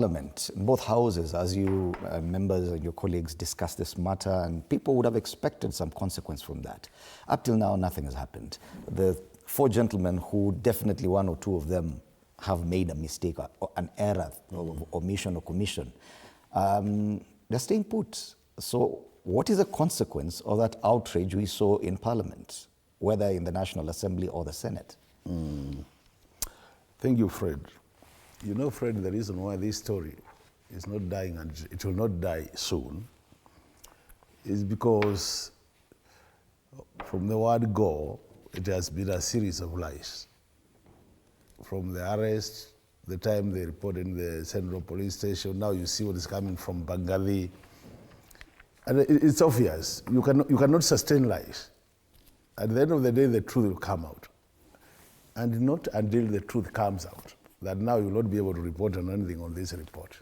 Parliament, in both houses, as you members and your colleagues discuss this matter, and people would have expected some consequence from that. Up till now, nothing has happened. The four gentlemen, who definitely one or two of them have made a mistake, or an error, or omission or commission, they're staying put. So what is the consequence of that outrage we saw in Parliament, whether in the National Assembly or the Senate? Thank you, Fred. You know, Fred, the reason why this story is not dying and it will not die soon is because from the word go, it has been a series of lies. From the arrest, the time they reported in the Central Police Station, now you see what is coming from Bengali. And it's obvious, you cannot sustain lies. At the end of the day, the truth will come out. And not until the truth comes out, that now you will not be able to report on anything on this report.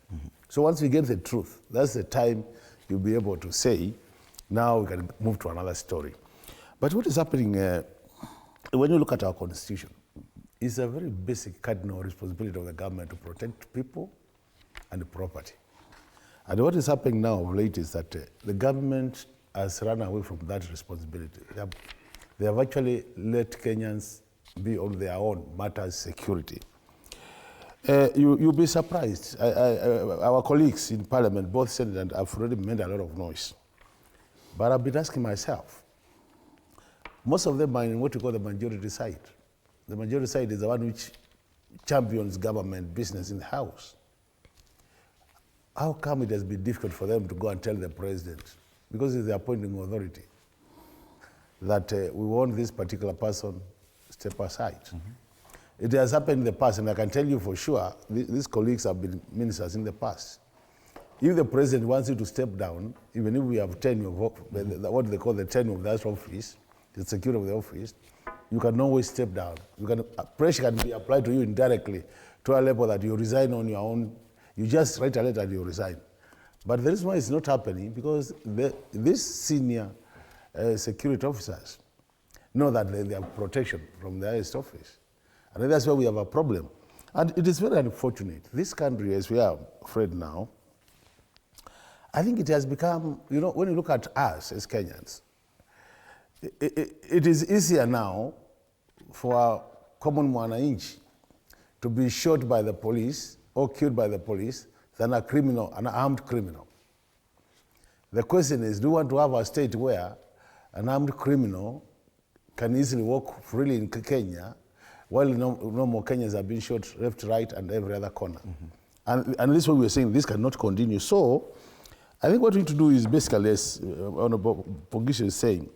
So once we get the truth, that's the time you'll be able to say, now we can move to another story. But what is happening, when you look at our constitution, it's a very basic cardinal responsibility of the government to protect people and property. And what is happening now of late is that the government has run away from that responsibility. They have actually let Kenyans be on their own matters security. You'll be surprised. Our colleagues in Parliament, both Senate and have already made a lot of noise. But I've been asking myself, most of them are in what we call the majority side. The majority side is the one which champions government business in the House. How come it has been difficult for them to go and tell the president, because it's the appointing authority, that we want this particular person step aside? It has happened in the past, and I can tell you for sure, these colleagues have been ministers in the past. If the president wants you to step down, even if we have tenure, what they call the tenure of that office, the security of the office, you can always step down. Pressure can be applied to you indirectly to a level that you resign on your own. You just write a letter and you resign. But the reason why it's not happening, because these senior security officers know that they have protection from the highest office. And that's why we have a problem. And it is very unfortunate. This country, as we are afraid now, I think it has become, you know, when you look at us as Kenyans, it is easier now for a common mwananchi to be shot by the police or killed by the police than a criminal, an armed criminal. The question is, do you want to have a state where an armed criminal can easily walk freely in Kenya, while no more Kenyans are being shot left, right, and every other corner? And this is what we are saying, this cannot continue. So I think what we need to do is basically, as Honorable Pogisha is saying,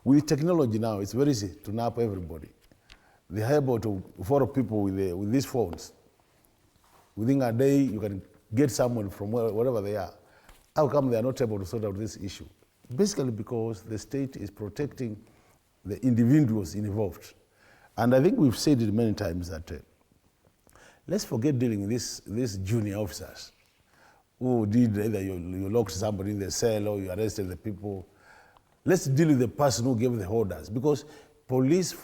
with technology now, it's very easy to nab everybody. They are able to follow people with these phones. Within a day, you can get someone from wherever they are. How come they are not able to sort out this issue? Basically because the state is protecting the individuals involved. And I think we've said it many times that let's forget dealing with these junior officers who did either you locked somebody in the cell or you arrested the people. Let's deal with the person who gave the orders, because police,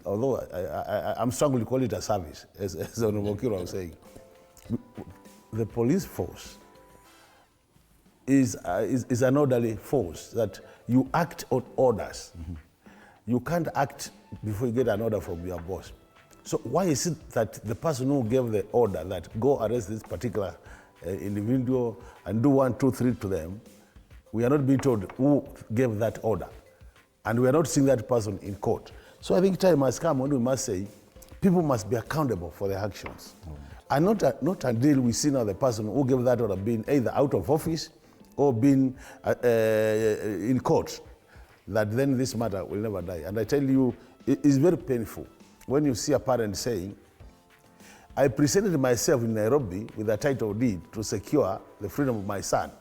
although I'm struggling to call it a service, as Honorable Kiro was saying, the police force is an orderly force that you act on orders. You can't act before you get an order from your boss. So why is it that the person who gave the order that go arrest this particular individual and do 1, 2, 3 to them, we are not being told who gave that order, and we are not seeing that person in court? So I think time has come when we must say people must be accountable for their actions, and not until we see now the person who gave that order being either out of office or being in court, that then this matter will never die. And I tell you, it is very painful when you see a parent saying, I presented myself in Nairobi with a title deed to secure the freedom of my son,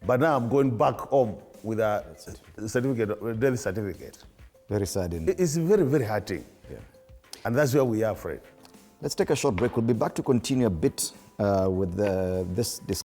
but now I'm going back home with a certificate, a death certificate. Very sad. It's very, very hurting. Yeah. And that's where we are, Fred. Let's take a short break. We'll be back to continue a bit with this discussion.